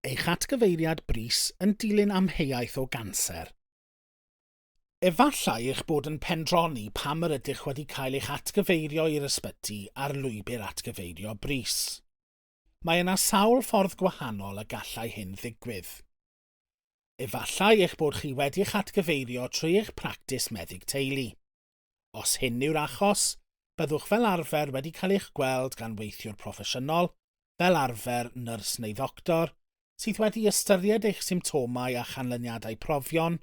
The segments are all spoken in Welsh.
eich atgyfeiriad brys yn dilyn amheuaeth o ganser. Efallai eich bod yn pendroni pam yr ydych wedi cael eich atgyfeirio i'r ysbyty ar lwybr atgyfeirio brys. Mae yna sawl ffordd gwahanol y gallai hyn ddigwydd. Efallai eich bod chi wedi eich atgyfeirio trwy eich practis meddyg teulu. Os hyn yw'r achos, byddwch fel arfer wedi cael eich gweld gan weithiwr proffesiynol, fel arfer nyrs neu ddoctor, sydd wedi ystyried eich symptomau a chanlyniadau profion,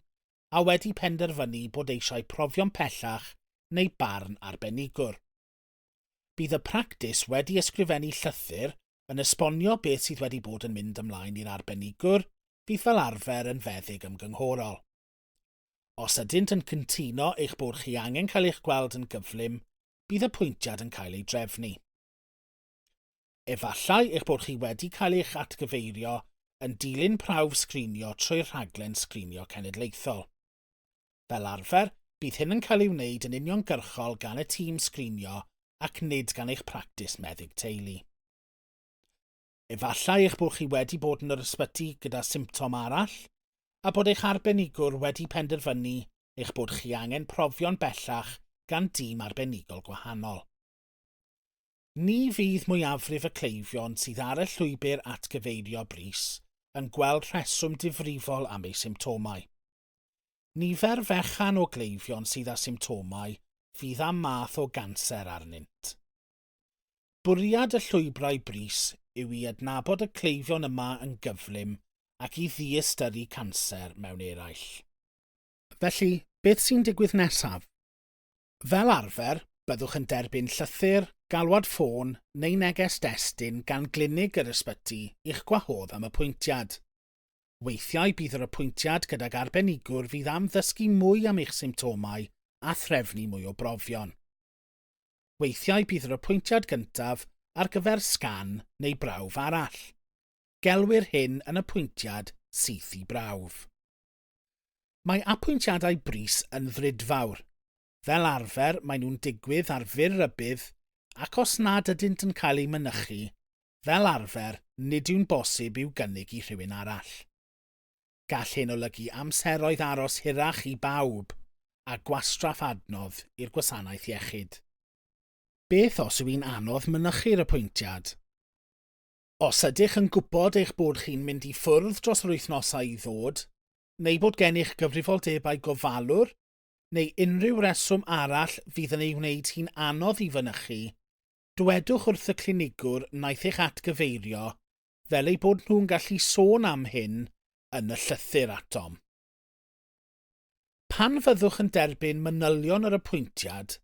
a wedi penderfynu bod eisiau profion pellach neu barn arbenigwr. Bydd y practis wedi ysgrifennu llythyr yn esbonio beth sydd wedi bod yn mynd ymlaen i'r arbenigwr, bydd fel arfer yn feddyg ymgynghorol. Os ydynt yn cyntuno eich bod chi angen cael eich gweld yn gyflym, bydd y pwyntiad yn cael ei drefnu. Efallai eich bod chi wedi cael eich atgyfeirio yn dilyn prawf sgrinio trwy'r rhaglen sgrinio cenedlaethol. Fel arfer, bydd hyn yn cael ei wneud yn uniongyrchol gan y tîm sgrinio ac nid gan eich practis meddyg teulu. Efallai eich bod chi wedi bod yn yr ysbyty gyda symptom arall, a bod eich arbenigwr wedi penderfynu eich bod chi angen profion bellach gan dîm arbenigol gwahanol. Ni fydd mwyafrif y cleifion sydd ar y llwybr atgyfeirio brys yn gweld rheswm difrifol am eu symptomau. Nifer fechan o gleifion sydd â symptomau fydd am math o ganser arnynt. Bwriad y llwybrau brys yw i adnabod y cleifion yma yn gyflym ac i ddiystyru canser mewn eraill. Felly, beth sy'n digwydd nesaf? Fel arfer, byddwch yn derbyn llythyr, galwad ffôn neu neges destun gan glinig yr ysbyty i'ch gwahodd am y pwyntiad. Weithiau bydd yr apwyntiad gydag arbenigwr fydd am ddysgu mwy am eich symptomau a threfnu mwy o brofion. Weithiau bydd yr apwyntiad gyntaf ar gyfer sgan neu brawf arall. Gelwir hyn yn apwyntiad syth i brawf. Mae apwyntiadau brys yn ddrudfawr. Fel arfer, maen nhw'n digwydd ar fyr rybydd ac os nad ydynt yn cael ei mynychu, fel arfer, nid yw'n bosib i'w gynnig i rhywun arall. Gall hyn olygu amseroedd aros hirach i bawb a gwastraff adnodd i'r gwasanaeth iechyd. Beth os yw hi'n anodd mynychu'r apwyntiad? Os ydych yn gwybod eich bod chi'n mynd i ffwrdd dros yr wythnosau i ddod, neu bod gennych gyfrifoldebau gofalwr, neu unrhyw reswm arall fydd yn ei wneud hi'n anodd i fynychu, dywedwch wrth y clinigwr wnaeth eich atgyfeirio fel ei bod nhw'n gallu sôn am hyn yn y llythyr atom. Pan fyddwch yn derbyn manylion yr apwyntiad,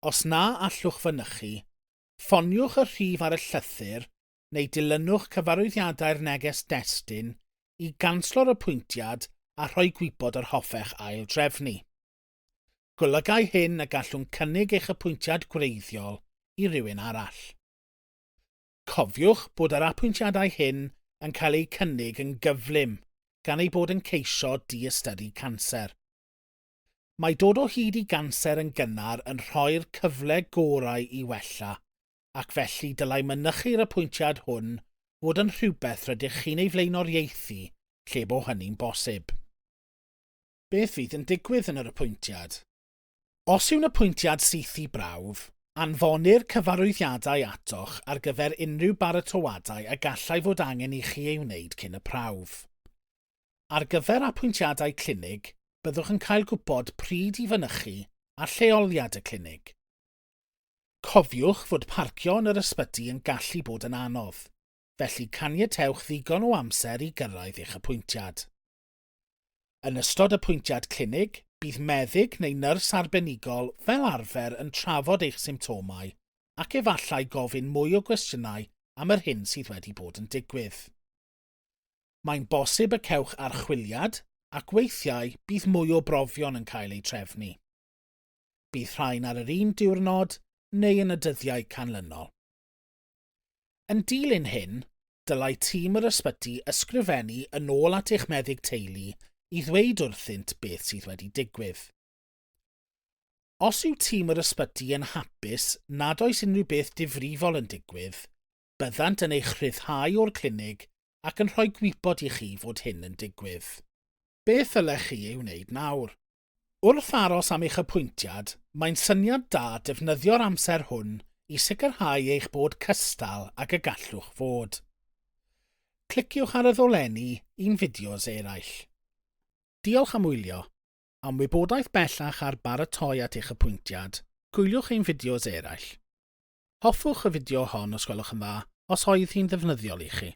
os na allwch fynychu, ffoniwch y rhif ar y llythyr neu dilynwch cyfarwyddiadau'r neges destun i ganslo'r apwyntiad a rhoi gwybod yr hoffech ail drefnu. Golygau hyn y gallwn cynnig eich apwyntiad gwreiddiol i rywun arall. Cofiwch bod yr apwyntiadau hyn yn cael eu cynnig yn gyflym gan ei bod yn ceisio diystyru canser. Mae dod o hyd i ganser yn gynnar yn rhoi'r cyfle gorau i wella, ac felly dylai mynychu'r apwyntiad hwn fod yn rhywbeth rydych chi'n ei flaenoriaethu lle bo hynny'n bosib. Beth fydd yn digwydd yn yr apwyntiad? Os yw'n apwyntiad syth i brawf, anfonir cyfarwyddiadau atoch ar gyfer unrhyw baratoadau a gallai fod angen i chi ei wneud cyn y prawf. Ar gyfer apwyntiadau clinig, byddwch yn cael gwybod pryd i fynychu a lleoliad y clinig. Cofiwch fod parcio yn yr ysbyty yn gallu bod yn anodd, felly caniatewch ddigon o amser i gyrraedd eich apwyntiad. Yn ystod y pwyntiad clinig, bydd meddyg neu nyrs arbenigol fel arfer yn trafod eich symptomau ac efallai gofyn mwy o gwestiynau am yr hyn sydd wedi bod yn digwydd. Mae'n bosib y cewch archwiliad ac weithiau bydd mwy o brofion yn cael ei trefnu. Bydd rhain ar yr un diwrnod neu yn y dyddiau canlynol. Yn dilyn hyn, dylai tîm yr ysbyty ysgrifennu yn ôl at eich meddyg teulu i ddweud wrthynt beth sydd wedi digwydd. Os yw tîm yr ysbyty yn hapus nad oes unrhyw beth difrifol yn digwydd, byddant yn eich rhyddhau o'r clinig ac yn rhoi gwybod i chi fod hyn yn digwydd. Beth ylech chi ei wneud nawr? Wrth aros am eich apwyntiad, mae'n syniad da defnyddio'r amser hwn i sicrhau eich bod cystal ac y gallwch fod. Cliciwch ar y ddolenni un fideos eraill. Diolch am wylio. Am wybodaeth bellach ar baratoi at eich apwyntiad, gwylwch ein fideos eraill. Hoffwch y fideo hon os gwelwch yn dda, os oedd hi'n ddefnyddiol i chi.